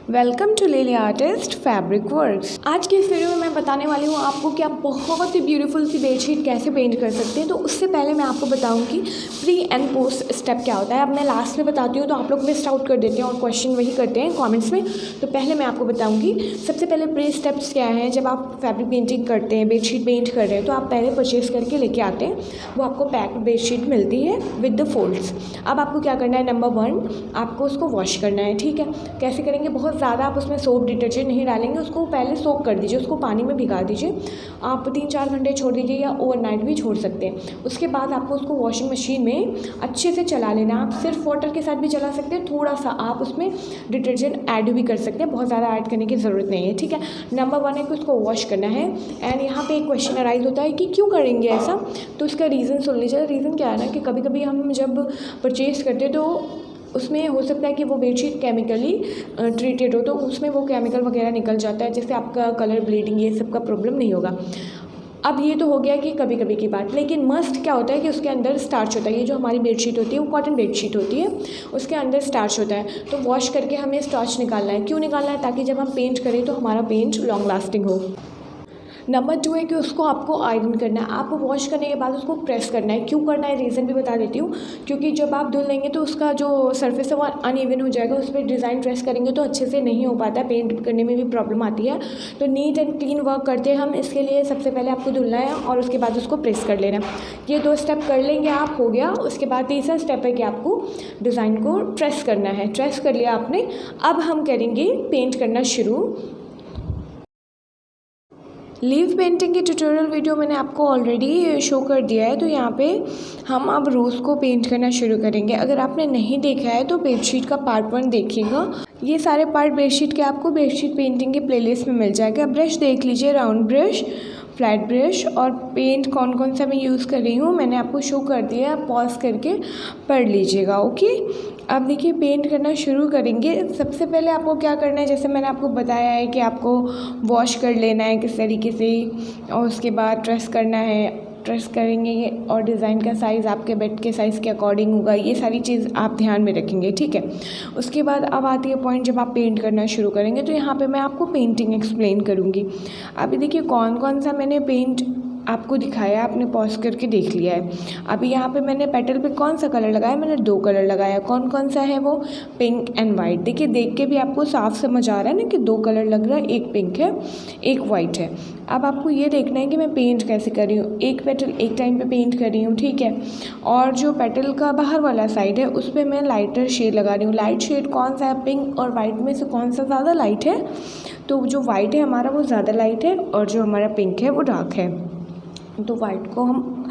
Welcome to Lily artist fabric works. आज की इस वीडियो में मैं बताने वाली हूँ आपको कि आप बहुत ही ब्यूटीफुल सी बेडशीट कैसे पेंट कर सकते हैं। तो उससे पहले मैं आपको बताऊँगी प्री एंड पोस्ट स्टेप क्या होता है। अब मैं लास्ट में बताती हूँ तो आप लोग मिस आउट कर देते हैं और क्वेश्चन वही करते हैं कॉमेंट्स में। तो पहले मैं आपको बताऊँगी सबसे पहले प्री स्टेप्स क्या हैं। जब आप फैब्रिक पेंटिंग करते हैं, बेडशीट पेंट कर रहे हैं, तो आप पहले परचेज़ करके लेके आते हैं। वो आपको पैक्ड बेडशीट मिलती है विद द फोल्ड्स। अब आपको क्या करना है, नंबर 1 आपको उसको वॉश करना है। ठीक है, कैसे करेंगे, बहुत ज़्यादा आप उसमें सोप डिटर्जेंट नहीं डालेंगे, उसको पहले सोक कर दीजिए, उसको पानी में भिगा दीजिए। आप 3-4 घंटे छोड़ दीजिए या ओवरनाइट भी छोड़ सकते हैं। उसके बाद आपको उसको वॉशिंग मशीन में अच्छे से चला लेना। आप सिर्फ वाटर के साथ भी चला सकते हैं, थोड़ा सा आप उसमें डिटर्जेंट ऐड भी कर सकते हैं, बहुत ज़्यादा ऐड करने की ज़रूरत नहीं है। ठीक है, नंबर 1 है कि उसको वॉश करना है। एंड यहाँ पे एक क्वेश्चन अराइज होता है कि क्यों करेंगे ऐसा, तो उसका रीज़न सुन लीजिए। रीज़न क्या है ना कि कभी कभी हम जब परचेज़ करते हैं तो उसमें हो सकता है कि वो बेडशीट केमिकली ट्रीटेड हो, तो उसमें वो केमिकल वगैरह निकल जाता है, जिससे आपका कलर ब्लीडिंग ये सब का प्रॉब्लम नहीं होगा। अब ये तो हो गया कि कभी कभी की बात, लेकिन मस्ट क्या होता है कि उसके अंदर स्टार्च होता है। ये जो हमारी बेडशीट होती है वो कॉटन बेडशीट होती है, उसके अंदर स्टार्च होता है। तो वॉश करके हमें स्टार्च निकालना है। क्यों निकालना है, ताकि जब हम पेंट करें तो हमारा पेंट लॉन्ग लास्टिंग हो। नंबर 2 है कि उसको आपको आयरन करना है। आपको वॉश करने के बाद उसको प्रेस करना है। क्यों करना है, रीज़न भी बता देती हूँ। क्योंकि जब आप धुल लेंगे तो उसका जो सरफेस है वो अनइवन हो जाएगा, उस पर डिज़ाइन प्रेस करेंगे तो अच्छे से नहीं हो पाता, पेंट करने में भी प्रॉब्लम आती है। तो नीट एंड क्लीन वर्क करते हैं हम, इसके लिए सबसे पहले आपको धुलना है और उसके बाद उसको प्रेस कर लेना। ये 2 स्टेप कर लेंगे आप, हो गया। उसके बाद तीसरा स्टेप है कि आपको डिज़ाइन को ट्रेस करना है। ट्रेस कर लिया आपने, अब हम करेंगे पेंट करना शुरू। लीव पेंटिंग की ट्यूटोरियल वीडियो मैंने आपको ऑलरेडी शो कर दिया है। तो यहाँ पे हम अब रोज़ को पेंट करना शुरू करेंगे। अगर आपने नहीं देखा है तो बेडशीट का पार्ट 1 देखिएगा। ये सारे पार्ट बेडशीट के आपको बेडशीट पेंटिंग के प्लेलिस्ट में मिल जाएगा। ब्रश देख लीजिए, राउंड ब्रश, फ्लैट ब्रश, और पेंट कौन कौन सा मैं यूज़ कर रही हूँ मैंने आपको शो कर दिया है, आप पॉज करके पढ़ लीजिएगा। ओके, अब देखिए पेंट करना शुरू करेंगे। सबसे पहले आपको क्या करना है, जैसे मैंने आपको बताया है कि आपको वॉश कर लेना है किस तरीके से, और उसके बाद ट्रेस करना है। ट्रेस करेंगे और डिज़ाइन का साइज़ आपके बेड के साइज़ के अकॉर्डिंग होगा, ये सारी चीज़ आप ध्यान में रखेंगे। ठीक है, उसके बाद अब आती है पॉइंट जब आप पेंट करना शुरू करेंगे। तो यहाँ पे मैं आपको पेंटिंग एक्सप्लेन करूँगी। अभी देखिए कौन कौन सा मैंने पेंट आपको दिखाया, आपने पॉज करके देख लिया है। अभी यहाँ पे मैंने पेटल पे कौन सा कलर लगाया, मैंने 2 कलर लगाया। कौन कौन सा है वो, पिंक एंड वाइट। देखिए देख के भी आपको साफ समझ आ रहा है ना कि 2 कलर लग रहा है, एक पिंक है एक वाइट है। अब आपको ये देखना है कि मैं पेंट कैसे कर रही हूँ। एक पेटल एक टाइम पे पेंट कर रही हूँ, ठीक है। और जो पेटल का बाहर वाला साइड है उस पर मैं लाइटर शेड लगा रही हूँ। लाइट शेड कौन सा है, पिंक और वाइट में से कौन सा ज़्यादा लाइट है, तो जो वाइट है हमारा वो ज़्यादा लाइट है और जो हमारा पिंक है वो डार्क है। तो वाइट को हम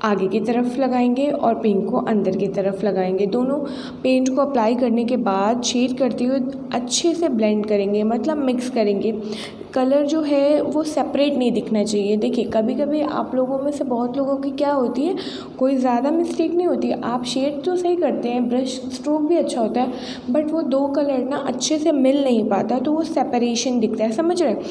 आगे की तरफ लगाएंगे और पिंक को अंदर की तरफ लगाएंगे। दोनों पेंट को अप्लाई करने के बाद शेड करते हुए अच्छे से ब्लेंड करेंगे, मतलब मिक्स करेंगे। कलर जो है वो सेपरेट नहीं दिखना चाहिए। देखिए कभी कभी आप लोगों में से बहुत लोगों की क्या होती है, कोई ज़्यादा मिस्टेक नहीं होती, आप शेड तो सही करते हैं, ब्रश स्ट्रोक भी अच्छा होता है, बट वो 2 कलर ना अच्छे से मिल नहीं पाता, तो वो सेपरेशन दिखता है, समझ रहे हैं,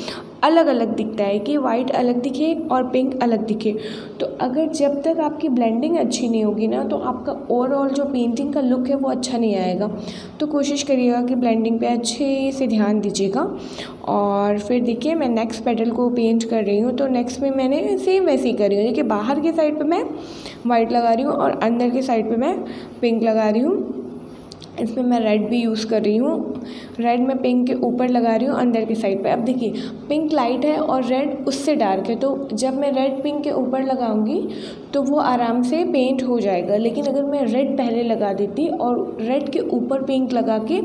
अलग अलग दिखता है कि वाइट अलग दिखे और पिंक अलग दिखे। तो अगर जब तक आपकी ब्लेंडिंग अच्छी नहीं होगी ना, तो आपका ओवरऑल जो पेंटिंग का लुक है वो अच्छा नहीं आएगा। तो कोशिश करिएगा कि ब्लेंडिंग पे अच्छे से ध्यान दीजिएगा। और फिर देखिए मैं नेक्स्ट पेटल को पेंट कर रही हूँ। तो नेक्स्ट में मैंने सेम वैसे ही कर रही हूँ। देखिए बाहर की साइड पे मैं वाइट लगा रही हूँ और अंदर की साइड पे मैं पिंक लगा रही हूँ। इसमें मैं रेड भी यूज़ कर रही हूँ। रेड मैं पिंक के ऊपर लगा रही हूँ अंदर की साइड पे। अब देखिए पिंक लाइट है और रेड उससे डार्क है, तो जब मैं रेड पिंक के ऊपर लगाऊंगी तो वो आराम से पेंट हो जाएगा। लेकिन अगर मैं रेड पहले लगा देती और रेड के ऊपर पिंक लगा के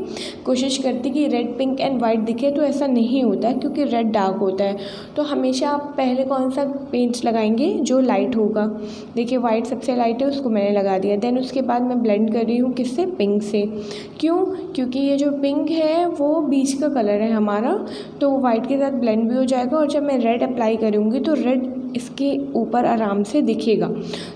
कोशिश करती कि रेड पिंक एंड वाइट दिखे, तो ऐसा नहीं होता क्योंकि रेड डार्क होता है। तो हमेशा आप पहले कौन सा पेंट लगाएंगे, जो लाइट होगा। देखिए वाइट सबसे लाइट है, उसको मैंने लगा दिया। देन उसके बाद मैं ब्लेंड कर रही हूँ किससे, पिंक से। क्यों, क्योंकि ये जो पिंक है वो बीच का कलर है हमारा, तो वो वाइट के साथ ब्लेंड भी हो जाएगा। और जब मैं रेड अप्लाई करूँगी तो रेड इसके ऊपर आराम से दिखेगा।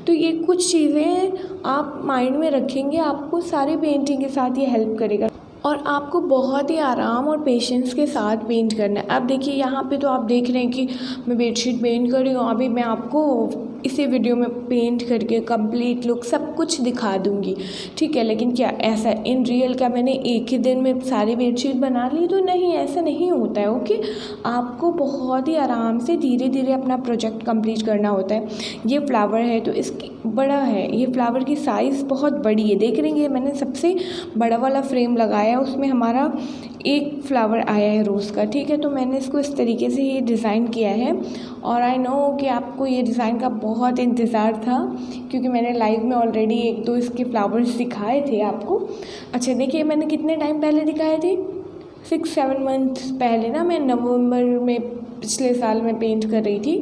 तो ये कुछ चीज़ें आप माइंड में रखेंगे, आपको सारी पेंटिंग के साथ ये हेल्प करेगा और आपको बहुत ही आराम और पेशेंस के साथ पेंट करना है। अब देखिए यहाँ पे तो आप देख रहे हैं कि मैं बेडशीट पेंट कर रही हूँ। अभी मैं आपको इसी वीडियो में पेंट करके कंप्लीट लुक सब कुछ दिखा दूँगी, ठीक है। लेकिन क्या ऐसा इन रियल क्या मैंने एक ही दिन में सारी बेडशीट बना ली? तो नहीं, ऐसा नहीं होता है, ओके। आपको बहुत ही आराम से धीरे धीरे अपना प्रोजेक्ट कंप्लीट करना होता है। ये फ्लावर है तो इसकी बड़ा है, ये फ्लावर की साइज़ बहुत बड़ी है, देख रही हैं। मैंने सबसे बड़ा वाला फ्रेम लगाया, उसमें हमारा एक फ्लावर आया है रोज़ का, ठीक है। तो मैंने इसको इस तरीके से ये डिज़ाइन किया है और आई नो कि आपको ये डिज़ाइन का बहुत इंतज़ार था, क्योंकि मैंने लाइव में ऑलरेडी 1-2 इसके फ्लावर्स दिखाए थे आपको। अच्छा देखिए, मैंने कितने टाइम पहले दिखाए थे? 6-7 मंथ्स पहले ना, मैं नवंबर में पिछले साल में पेंट कर रही थी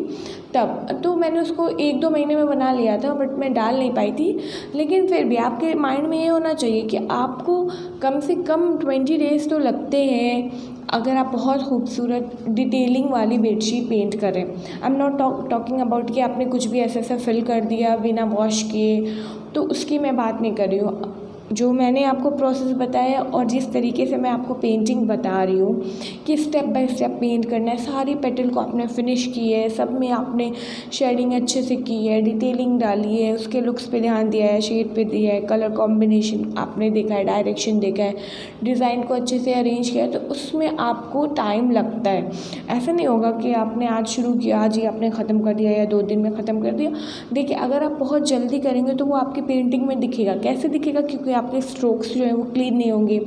तब। तो मैंने उसको 1-2 महीने में बना लिया था, बट मैं डाल नहीं पाई थी। लेकिन फिर भी आपके माइंड में ये होना चाहिए कि आपको कम से कम 20 डेज़ तो लगते हैं अगर आप बहुत खूबसूरत डिटेलिंग वाली बेडशीट पेंट करें। I am not talking about कि आपने कुछ भी ऐसा फिल कर दिया बिना वॉश किए, तो उसकी मैं बात नहीं कर रही हूँ। जो मैंने आपको प्रोसेस बताया और जिस तरीके से मैं आपको पेंटिंग बता रही हूँ कि स्टेप बाय स्टेप पेंट करना है, सारी पेटल को आपने फिनिश की है, सब में आपने शेडिंग अच्छे से की है, डिटेलिंग डाली है, उसके लुक्स पे ध्यान दिया है, शेड पे दिया है, कलर कॉम्बिनेशन आपने देखा है, डायरेक्शन देखा है, डिज़ाइन को अच्छे से अरेंज किया है, तो उसमें आपको टाइम लगता है। ऐसा नहीं होगा कि आपने आज शुरू किया, आज ही आपने ख़त्म कर दिया या 2 दिन में ख़त्म कर दिया। देखिए, अगर आप बहुत जल्दी करेंगे तो वो आपकी पेंटिंग में दिखेगा। कैसे दिखेगा? क्योंकि आपके स्ट्रोक्स जो हैं वो क्लीन नहीं होंगे।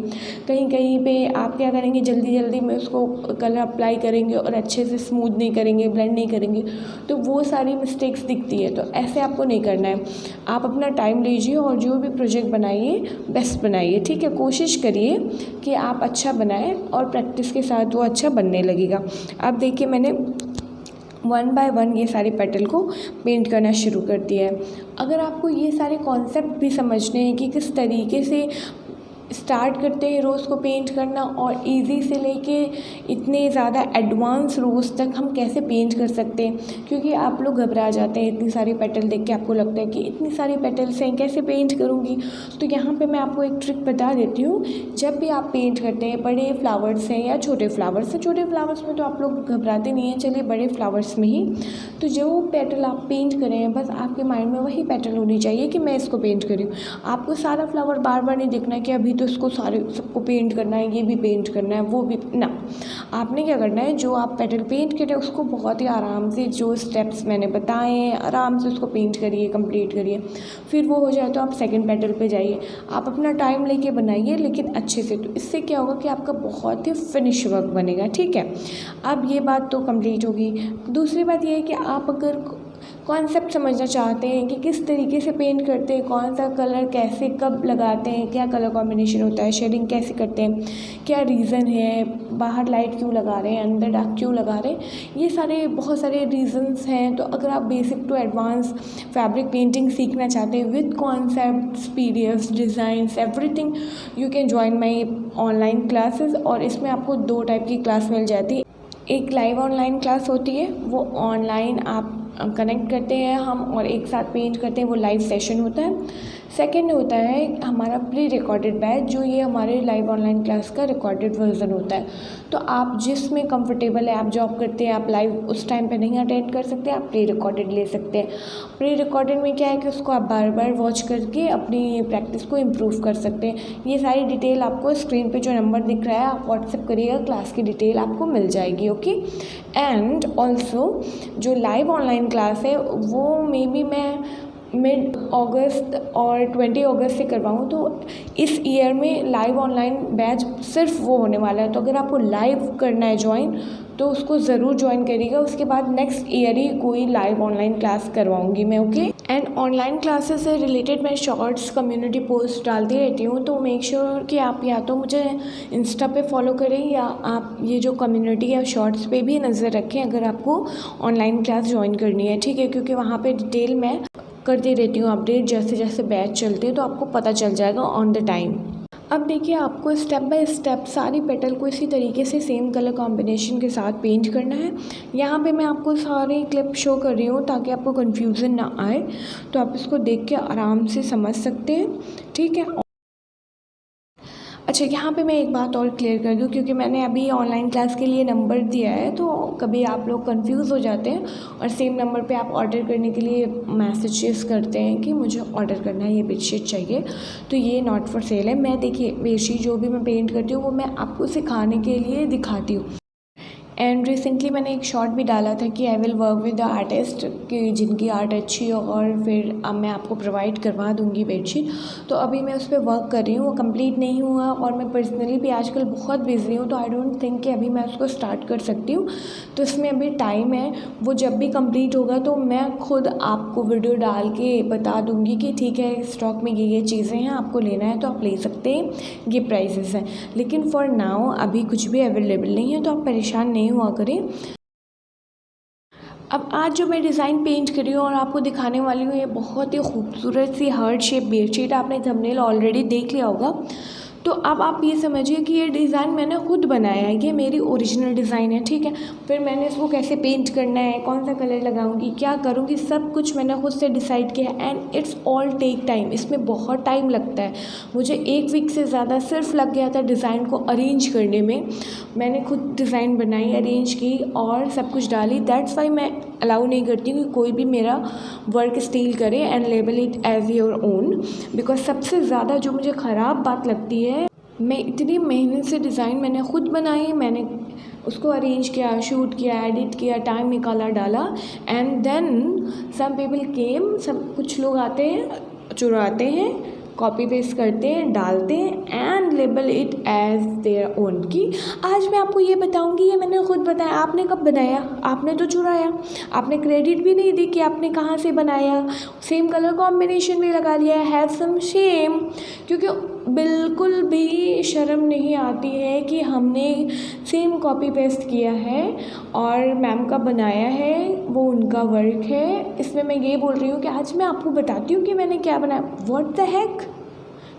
कहीं कहीं पे आप क्या करेंगे, जल्दी जल्दी में उसको कलर अप्लाई करेंगे और अच्छे से स्मूथ नहीं करेंगे, ब्लेंड नहीं करेंगे, तो वो सारी मिस्टेक्स दिखती है। तो ऐसे आपको नहीं करना है। आप अपना टाइम लीजिए और जो भी प्रोजेक्ट बनाइए बेस्ट बनाइए, ठीक है। कोशिश करिए कि आप अच्छा बनाएं और प्रैक्टिस के साथ वो अच्छा बनने लगेगा। अब देखिए, मैंने 1 बाय 1 ये सारे पेटल को पेंट करना शुरू कर दिया है। अगर आपको ये सारे कॉन्सेप्ट भी समझने हैं कि किस तरीके से स्टार्ट करते हैं रोज़ को पेंट करना और इजी से लेके इतने ज़्यादा एडवांस रोज़ तक हम कैसे पेंट कर सकते हैं, क्योंकि आप लोग घबरा जाते हैं इतनी सारी पेटल देख के। आपको लगता है कि इतनी सारी पेटल्स हैं, कैसे पेंट करूँगी। तो यहाँ पे मैं आपको एक ट्रिक बता देती हूँ। जब भी आप पेंट करते हैं, बड़े फ्लावर्स हैं या छोटे फ्लावर्स हैं, छोटे फ्लावर्स में तो आप लोग घबराते नहीं हैं, चलिए बड़े फ्लावर्स में ही तो जो पेटल आप पेंट करें हैं, बस आपके माइंड में वही पेटल होनी चाहिए कि मैं इसको पेंट करी हूँ। आपको सारा फ्लावर बार बार नहीं देखना है कि अभी तो इसको सबको पेंट करना है, ये भी पेंट करना है, वो भी ना। आपने क्या करना है, जो आप पेटल पेंट करें उसको बहुत ही आराम से, जो स्टेप्स मैंने बताए हैं, आराम से उसको पेंट करिए, कंप्लीट करिए। फिर वो हो जाए तो आप सेकंड पेटल पे जाइए। आप अपना टाइम लेके बनाइए, लेकिन अच्छे से। तो इससे क्या होगा कि आपका बहुत ही फिनिश वर्क बनेगा, ठीक है। अब ये बात तो कंप्लीट होगी। दूसरी बात ये है कि आप अगर कॉन्सेप्ट समझना चाहते हैं कि किस तरीके से पेंट करते हैं, कौन सा कलर कैसे कब लगाते हैं, क्या कलर कॉम्बिनेशन होता है, शेडिंग कैसे करते हैं, क्या रीज़न है, बाहर लाइट क्यों लगा रहे हैं, अंदर डार्क क्यों लगा रहे हैं, ये सारे बहुत सारे रीज़न्स हैं। तो अगर आप basic to advance fabric painting सीखना चाहते हैं with concepts, PDFs, designs, everything, you can join my online classes. और इसमें आपको 2 टाइप की क्लास मिल जाती है। एक लाइव ऑनलाइन क्लास होती है, वो ऑनलाइन आप कनेक्ट करते हैं हम और एक साथ पेंट करते हैं, वो लाइव सेशन होता है। सेकंड होता है हमारा प्री रिकॉर्डेड बैच, जो ये हमारे लाइव ऑनलाइन क्लास का रिकॉर्डेड वर्जन होता है। तो आप जिसमें कंफर्टेबल है, आप जॉब करते हैं, आप लाइव उस टाइम पे नहीं अटेंड कर सकते, आप प्री रिकॉर्डेड ले सकते हैं। प्री रिकॉर्डेड में क्या है कि उसको आप बार बार वॉच करके अपनी प्रैक्टिस को इम्प्रूव कर सकते हैं। ये सारी डिटेल आपको स्क्रीन पे जो नंबर दिख रहा है आप व्हाट्सएप करिएगा, क्लास की डिटेल आपको मिल जाएगी, ओके। एंड ऑल्सो जो लाइव ऑनलाइन क्लास है वो मे बी मैं मिड अगस्त और 20 अगस्त से करवाऊँ। तो इस ईयर में लाइव ऑनलाइन बैच सिर्फ वो होने वाला है। तो अगर आपको लाइव करना है ज्वाइन तो उसको ज़रूर ज्वाइन करिएगा। उसके बाद नेक्स्ट ईयर ही कोई लाइव ऑनलाइन क्लास करवाऊँगी मैं, ओके। एंड ऑनलाइन क्लासेस से रिलेटेड मैं शॉर्ट्स कम्युनिटी पोस्ट डालती रहती हूँ, तो मेक श्योर कि आप या तो मुझे इंस्टा पे फॉलो करें या आप ये जो कम्युनिटी है शॉर्ट्स पे भी नज़र रखें अगर आपको ऑनलाइन क्लास ज्वाइन करनी है, ठीक है। क्योंकि वहाँ पे डिटेल मैं करती रहती हूँ अपडेट, जैसे जैसे बैच चलते हैं तो आपको पता चल जाएगा ऑन द टाइम। अब देखिए, आपको स्टेप बाय स्टेप सारी पेटल को इसी तरीके से सेम कलर कॉम्बिनेशन के साथ पेंट करना है। यहाँ पे मैं आपको सारे क्लिप शो कर रही हूँ ताकि आपको कन्फ्यूज़न ना आए, तो आप इसको देख के आराम से समझ सकते हैं, ठीक है। अच्छा, यहाँ पे मैं एक बात और क्लियर कर दूँ, क्योंकि मैंने अभी ऑनलाइन क्लास के लिए नंबर दिया है, तो कभी आप लोग कंफ्यूज हो जाते हैं और सेम नंबर पे आप ऑर्डर करने के लिए मैसेजेस करते हैं कि मुझे ऑर्डर करना है, ये बेडशीट चाहिए। तो ये नॉट फॉर सेल है। मैं देखिए, बेडशीट जो भी मैं पेंट करती हूँ वो मैं आपको सिखाने के लिए दिखाती हूँ। एंड रिसेंटली मैंने एक शॉर्ट भी डाला था कि I will work with the artist, कि जिनकी आर्ट अच्छी हो और फिर अब मैं आपको प्रोवाइड करवा दूँगी बेडशीट। तो अभी मैं उस पर वर्क कर रही हूँ, वो कंप्लीट नहीं हुआ और मैं पर्सनली भी आजकल बहुत बिज़ी हूँ, तो आई डोंट थिंक कि अभी मैं उसको स्टार्ट कर सकती हूँ। तो इसमें अभी टाइम है, वो जब भी कंप्लीट होगा तो मैं खुद आपको वीडियो डाल के बता दूँगी कि ठीक है, स्टॉक में ये चीज़ें हैं, आपको लेना है तो आप ले सकते हैं, ये प्राइसेस हैं। लेकिन फॉर नाउ अभी कुछ भी अवेलेबल नहीं है, तो आप परेशान नहीं हुआ करें। अब आज जो मैं डिज़ाइन पेंट करी हूँ और आपको दिखाने वाली हूँ, ये बहुत ही खूबसूरत सी हार्ट शेप बेडशीट, आपने थंबनेल ऑलरेडी देख लिया होगा। तो अब आप ये समझिए कि ये डिज़ाइन मैंने खुद बनाया है, ये मेरी ओरिजिनल डिज़ाइन है, ठीक है। फिर मैंने इसको कैसे पेंट करना है, कौन सा कलर लगाऊंगी, क्या करूँगी, सब कुछ मैंने खुद से डिसाइड किया है। And it's all take time, इसमें बहुत टाइम लगता है। मुझे 1 वीक से ज़्यादा सिर्फ लग गया था डिज़ाइन को अरेंज करने में। मैंने खुद डिज़ाइन बनाई, अरेंज की और सब कुछ डाली। दैट्स वाई मैं अलाउ नहीं करती हूँ कि कोई भी मेरा वर्क स्टील करे and label it as your own. Because सबसे ज़्यादा जो मुझे ख़राब बात लगती है, मैं इतनी मेहनत से डिज़ाइन मैंने खुद बनाई, मैंने उसको अरेंज किया, शूट किया, एडिट किया, टाइम निकाला, डाला, and then some people came, सब कुछ लोग आते हैं, चुराते हैं, कॉपी पेस्ट करते हैं, डालते हैं and label it as their own. की आज मैं आपको ये बताऊंगी, ये मैंने खुद बताया, आपने कब बनाया, आपने तो चुराया, आपने क्रेडिट भी नहीं दी कि आपने कहाँ से बनाया, सेम कलर कॉम्बिनेशन भी लगा लिया, हैव सम शेम। क्योंकि बिल्कुल भी शर्म नहीं आती है कि हमने सेम कॉपी पेस्ट किया है और मैम का बनाया है, वो उनका वर्क है। इसमें मैं ये बोल रही हूँ कि आज मैं आपको बताती हूँ कि मैंने क्या बनाया। What the heck,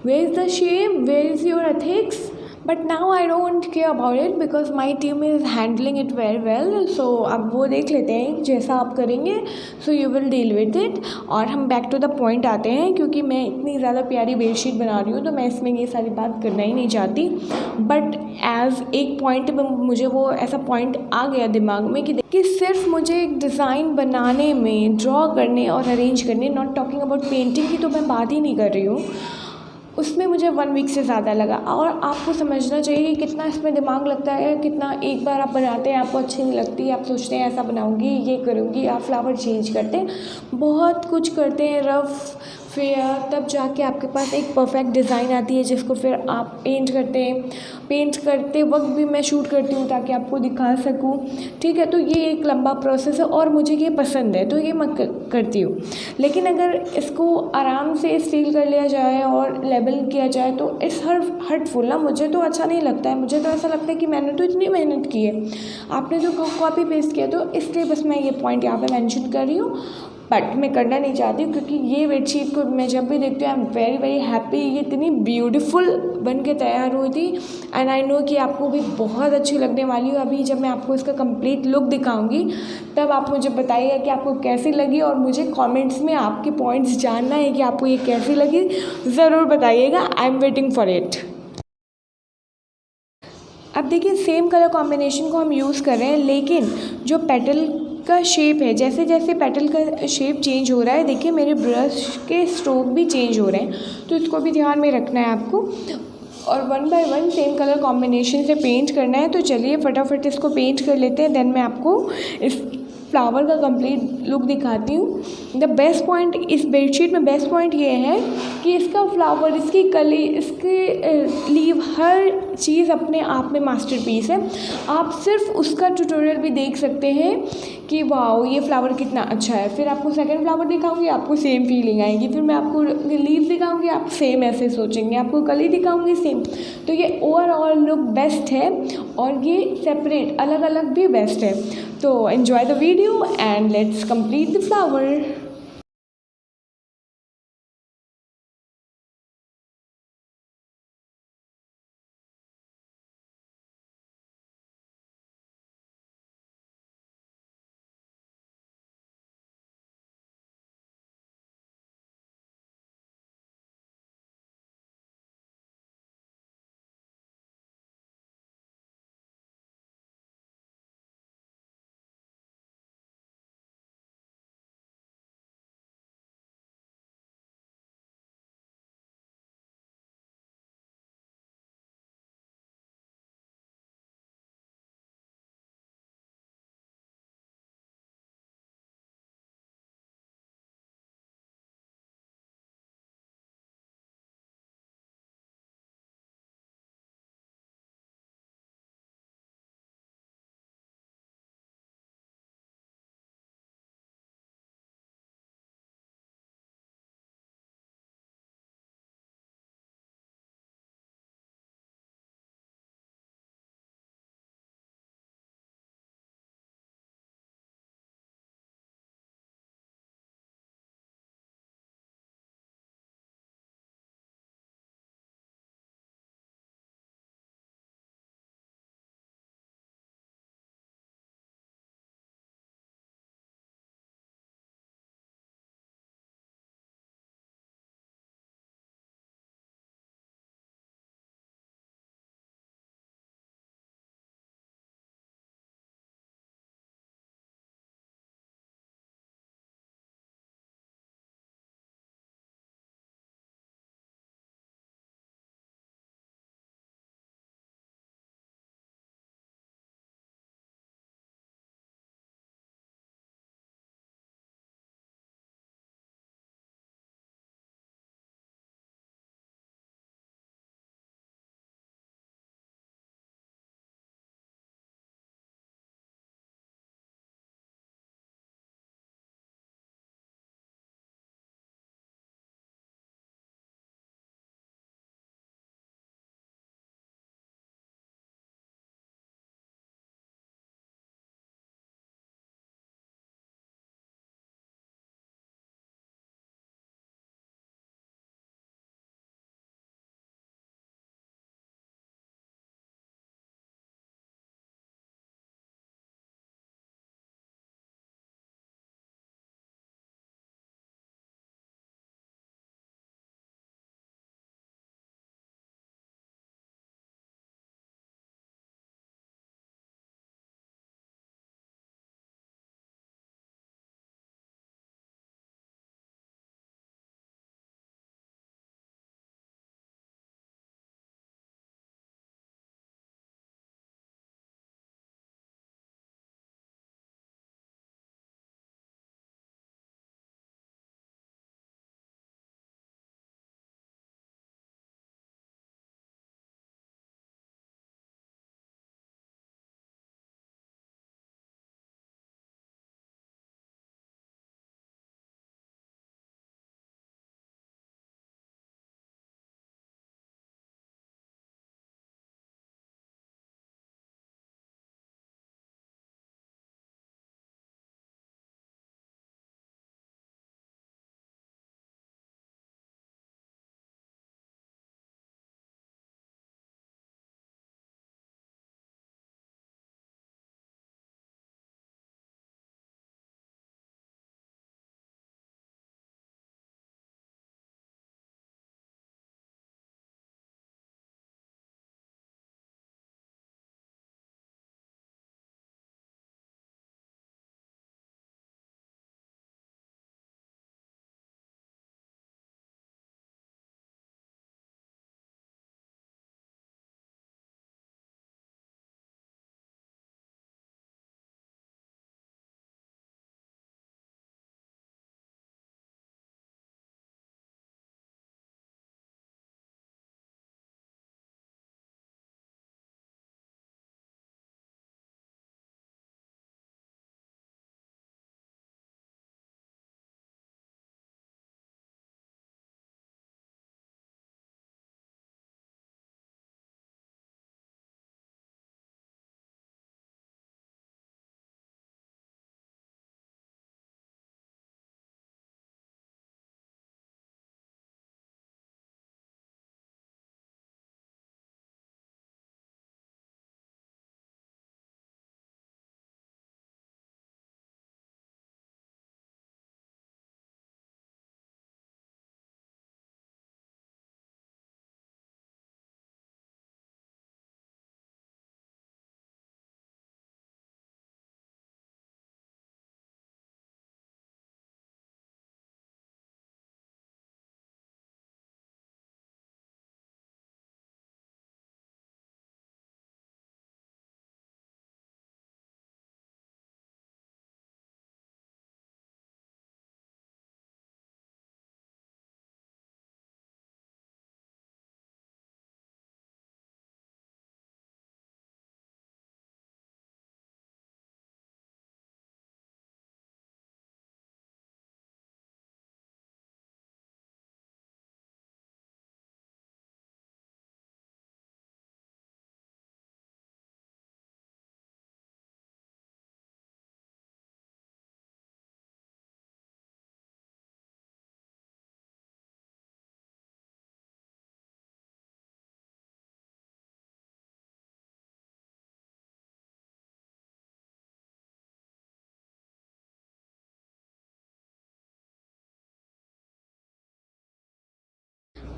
where is the shame, where is your ethics. But now I don't care about it because my team is handling it very well. सो अब वो देख लेते हैं, जैसा आप करेंगे so you will deal with it. और हम बैक टू द पॉइंट आते हैं, क्योंकि मैं इतनी ज़्यादा प्यारी बेडशीट बना रही हूँ तो मैं इसमें ये सारी बात करना ही नहीं चाहती। बट एज एक पॉइंट में मुझे वो ऐसा पॉइंट आ गया दिमाग में कि सिर्फ मुझे एक डिज़ाइन बनाने में, ड्रॉ करने और अरेंज करने, नॉट टॉकिंग अबाउट पेंटिंग की तो मैं बात ही नहीं कर रही हूँ, उसमें मुझे 1 वीक से ज़्यादा लगा। और आपको समझना चाहिए कि कितना इसमें दिमाग लगता है, कितना एक बार आप बनाते हैं आपको अच्छी नहीं लगती, आप सोचते हैं ऐसा बनाऊंगी, ये करूंगी, आप फ्लावर चेंज करते हैं, बहुत कुछ करते हैं, रफ़ फेयर, तब जाके आपके पास एक परफेक्ट डिज़ाइन आती है जिसको फिर आप पेंट करते हैं। पेंट करते वक्त भी मैं शूट करती हूँ ताकि आपको दिखा सकूँ, ठीक है। तो ये एक लंबा प्रोसेस है और मुझे ये पसंद है, तो ये मैं करती हूँ। लेकिन अगर इसको आराम से स्टील कर लिया जाए और लेबल किया जाए तो इट्स हर्टफुल ना, मुझे तो अच्छा नहीं लगता है। मुझे तो ऐसा लगता है कि मैंने तो इतनी मेहनत की है, आपने तो कॉपी पेस्ट किया। तो इसलिए बस मैं ये पॉइंट यहाँ पे मेंशन कर रही हूँ, बट मैं करना नहीं चाहती हूँ क्योंकि ये बेडशीट को मैं जब भी देखती हूँ I am very very happy. ये इतनी ब्यूटीफुल बन के तैयार हुई थी एंड आई नो कि आपको भी बहुत अच्छी लगने वाली हो। अभी जब मैं आपको इसका कंप्लीट लुक दिखाऊंगी तब आप मुझे बताइएगा कि आपको कैसी लगी, और मुझे कमेंट्स में आपके पॉइंट्स जानना है कि आपको ये कैसी लगी, ज़रूर बताइएगा। I am waiting for it. अब देखिए, सेम कलर कॉम्बिनेशन को हम यूज़ कर रहे हैं, लेकिन जो पेटल का शेप है, जैसे जैसे पेटल का शेप चेंज हो रहा है, देखिए मेरे ब्रश के स्ट्रोक भी चेंज हो रहे हैं, तो इसको भी ध्यान में रखना है आपको। और 1 बाय 1 सेम कलर कॉम्बिनेशन से पेंट करना है। तो चलिए फटाफट इसको पेंट कर लेते हैं, देन मैं आपको इस फ्लावर का कंप्लीट लुक दिखाती हूँ। द बेस्ट पॉइंट इस बेडशीट में, बेस्ट पॉइंट ये है कि इसका फ्लावर, इसकी कली, इसके लीव, हर चीज़ अपने आप में मास्टरपीस है। आप सिर्फ उसका ट्यूटोरियल भी देख सकते हैं कि वाओ ये फ्लावर कितना अच्छा है। फिर आपको सेकंड फ्लावर दिखाऊंगी, आपको सेम फीलिंग आएगी। फिर मैं आपको लीव दिखाऊंगी, आप सेम ऐसे सोचेंगे। आपको कली दिखाऊंगी, सेम। तो ये ओवरऑल लुक बेस्ट है और ये सेपरेट अलग अलग भी बेस्ट है। तो enjoy the video and let's complete the flower.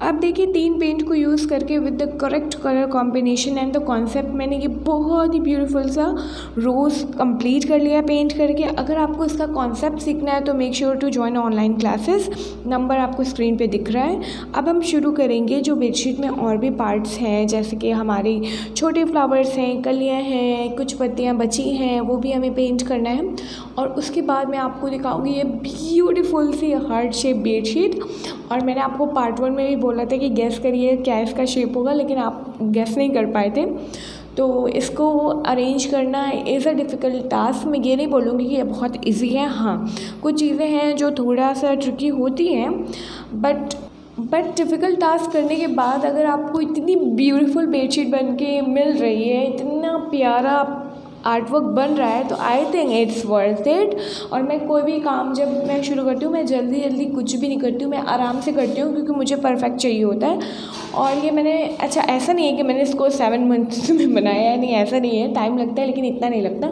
अब देखिए 3 पेंट को यूज़ करके with the correct colour combination and the concept मैंने ये बहुत ही ब्यूटीफुल सा रोज़ कंप्लीट कर लिया पेंट करके। अगर आपको इसका कॉन्सेप्ट सीखना है तो make sure to join online classes, number आपको स्क्रीन पे दिख रहा है। अब हम शुरू करेंगे। जो बेडशीट में और भी पार्ट्स हैं जैसे कि हमारी छोटे फ्लावर्स हैं, कलियाँ हैं, कुछ पत्तियाँ बची हैं, वो भी हमें पेंट करना है। और उसके बाद मैं आपको दिखाऊंगी ये ब्यूटीफुल सी हार्ट शेप बेडशीट। और मैंने आपको पार्ट 1 में भी बोला था कि गेस करिए क्या इसका शेप होगा, लेकिन आप गेस नहीं कर पाए थे। तो इसको अरेंज करना इज़ अ डिफ़िकल्ट टास्क। मैं ये नहीं बोलूँगी कि ये बहुत इजी है, हाँ कुछ चीज़ें हैं जो थोड़ा सा ट्रिकी होती हैं, बट डिफ़िकल्ट टास्क करने के बाद अगर आपको इतनी ब्यूटीफुल बेडशीट बन के मिल रही है, इतना प्यारा आर्ट वर्क बन रहा है, तो I think it's worth it. और मैं कोई भी काम जब मैं शुरू करती हूँ मैं जल्दी कुछ भी नहीं करती हूँ, मैं आराम से करती हूँ क्योंकि मुझे परफेक्ट चाहिए होता है। और ये मैंने अच्छा ऐसा नहीं है कि मैंने इसको 7 मंथ्स में बनाया है, नहीं ऐसा नहीं है, टाइम लगता है लेकिन इतना नहीं लगता।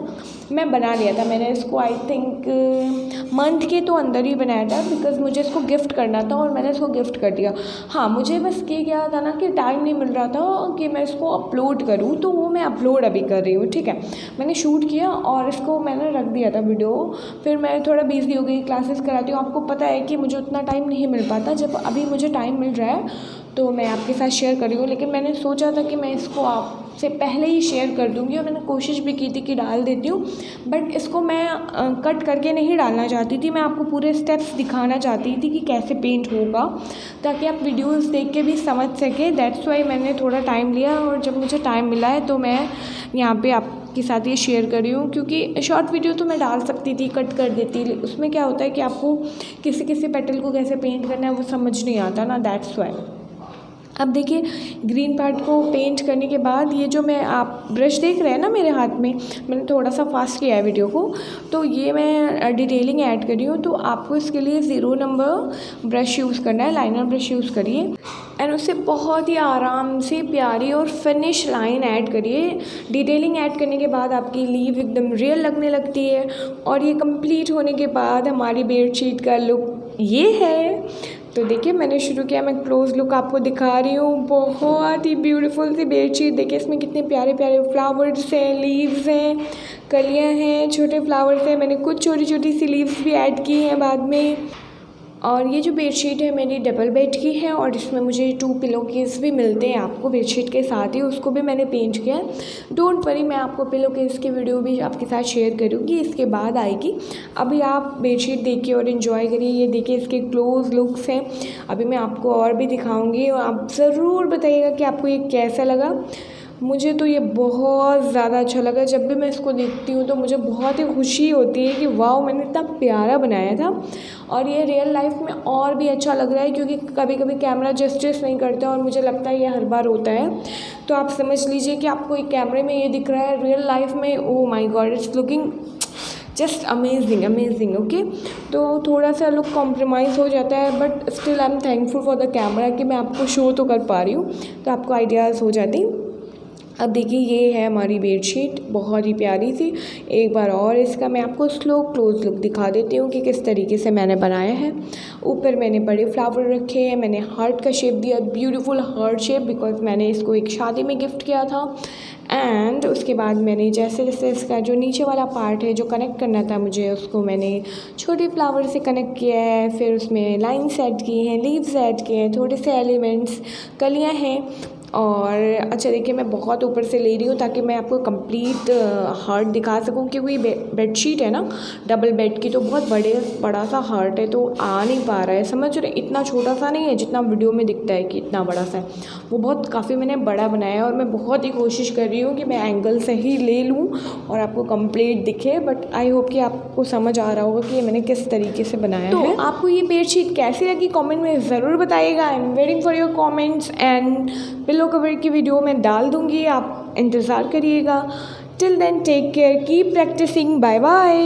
मैं बना लिया था, मैंने इसको आई थिंक मंथ के तो अंदर ही बनाया था बिकॉज़ मुझे इसको गिफ्ट करना था और मैंने इसको गिफ्ट कर दिया। हाँ मुझे बस ये क्या था ना कि टाइम नहीं मिल रहा था कि मैं इसको अपलोड करूँ, तो वो मैं अपलोड अभी कर रही हूँ, ठीक है। मैंने शूट किया और इसको मैंने रख दिया था वीडियो, फिर मैं थोड़ा बिज़ी हो गई, क्लासेस कराती हूँ। आपको पता है कि मुझे उतना टाइम नहीं मिल पाता, जब अभी मुझे टाइम मिल रहा है तो मैं आपके साथ शेयर कर रही हूँ। लेकिन मैंने सोचा था कि मैं इसको आपसे पहले ही शेयर कर दूँगी और मैंने कोशिश भी की थी कि डाल देती हूँ, बट इसको मैं कट करके नहीं डालना चाहती थी। मैं आपको पूरे स्टेप्स दिखाना चाहती थी कि कैसे पेंट होगा, ताकि आप वीडियोस देख के भी समझ सकें। दैट्स वाई मैंने थोड़ा टाइम लिया और जब मुझे टाइम मिला है तो मैं यहाँ पे आपके साथ ये शेयर कर रही हूँ। क्योंकि शॉर्ट वीडियो तो मैं डाल सकती थी, कट कर देती, उसमें क्या होता है कि आपको किसी पेटल को कैसे पेंट करना है वो समझ नहीं आता ना, दैट्स वाई। अब देखिए ग्रीन पार्ट को पेंट करने के बाद ये जो मैं आप ब्रश देख रहे हैं ना मेरे हाथ में, मैंने थोड़ा सा फास्ट किया है वीडियो को, तो ये मैं डिटेलिंग ऐड कर रही हूँ। तो आपको इसके लिए 0 नंबर ब्रश यूज़ करना है, लाइनर ब्रश यूज़ करिए एंड उससे बहुत ही आराम से प्यारी और फिनिश लाइन ऐड करिए। डिटेलिंग ऐड करने के बाद आपकी लीव एकदम रियल लगने लगती है। और ये कंप्लीट होने के बाद हमारी बेडशीट का लुक ये है। तो देखिए मैंने शुरू किया, मैं क्लोज लुक आपको दिखा रही हूँ। बहुत ही ब्यूटीफुल सी बेडशीट, देखिए इसमें कितने प्यारे प्यारे फ्लावर्स हैं, लीव्स हैं, कलियाँ हैं, छोटे फ्लावर्स हैं। मैंने कुछ छोटी छोटी सी लीव्स भी ऐड की हैं बाद में। और ये जो बेडशीट है मेरी डबल बेड की है और इसमें मुझे 2 पिलो केस भी मिलते हैं आपको बेडशीट के साथ ही, उसको भी मैंने पेंट किया है। डोंट वरी, मैं आपको पिलो केस की वीडियो भी आपके साथ शेयर करूँगी, इसके बाद आएगी। अभी आप बेडशीट देखिए और इन्जॉय करिए। ये देखिए इसके क्लोज लुक्स हैं, अभी मैं आपको और भी दिखाऊँगी और आप ज़रूर बताइएगा कि आपको ये कैसा लगा। मुझे तो ये बहुत ज़्यादा अच्छा लगा। जब भी मैं इसको देखती हूँ तो मुझे बहुत ही खुशी होती है कि वाओ मैंने इतना प्यारा बनाया था। और ये रियल लाइफ में और भी अच्छा लग रहा है क्योंकि कभी कभी कैमरा जस्टिस नहीं करता और मुझे लगता है ये हर बार होता है। तो आप समझ लीजिए कि आपको एक कैमरे में ये दिख रहा है, रियल लाइफ में oh my God it's looking just amazing okay. तो थोड़ा सा लुक कॉम्प्रोमाइज़ हो जाता है but still I am thankful for the camera कि मैं आपको शो तो कर पा रही हूँ, तो आपको आइडियाज़ हो जाती। अब देखिए ये है हमारी बेडशीट, बहुत ही प्यारी सी। एक बार और इसका मैं आपको स्लो क्लोज लुक दिखा देती हूँ कि किस तरीके से मैंने बनाया है। ऊपर मैंने बड़े फ्लावर रखे हैं, मैंने हार्ट का शेप दिया, ब्यूटीफुल हार्ट शेप, बिकॉज मैंने इसको एक शादी में गिफ्ट किया था। एंड उसके बाद मैंने जैसे जैसे इसका जो नीचे वाला पार्ट है जो कनेक्ट करना था मुझे, उसको मैंने छोटे फ्लावर से कनेक्ट किया है। फिर उसमें लाइन्स ऐड की हैं, लीव्स ऐड किए हैं, थोड़े से एलिमेंट्स, कलियाँ हैं। और अच्छा देखिए मैं बहुत ऊपर से ले रही हूँ ताकि मैं आपको कंप्लीट हार्ट दिखा सकूँ, क्योंकि बेडशीट है ना डबल बेड की, तो बहुत बड़ा सा हार्ट है तो आ नहीं पा रहा है, समझ रहे। इतना छोटा सा नहीं है जितना वीडियो में दिखता है कि इतना बड़ा सा है, वो बहुत काफ़ी मैंने बड़ा बनाया है। और मैं बहुत ही कोशिश कर रही हूँ कि मैं एंगल सही ले लूँ और आपको कंप्लीट दिखे, बट आई होप कि आपको समझ आ रहा होगा कि ये मैंने किस तरीके से बनाया है। तो आपको ये बेडशीट कैसी लगी कमेंट में ज़रूर बताइएगा। I am waiting for your comments and pillow cover की वीडियो मैं डाल दूँगी, आप इंतज़ार करिएगा। Till then take care, keep practising, bye bye.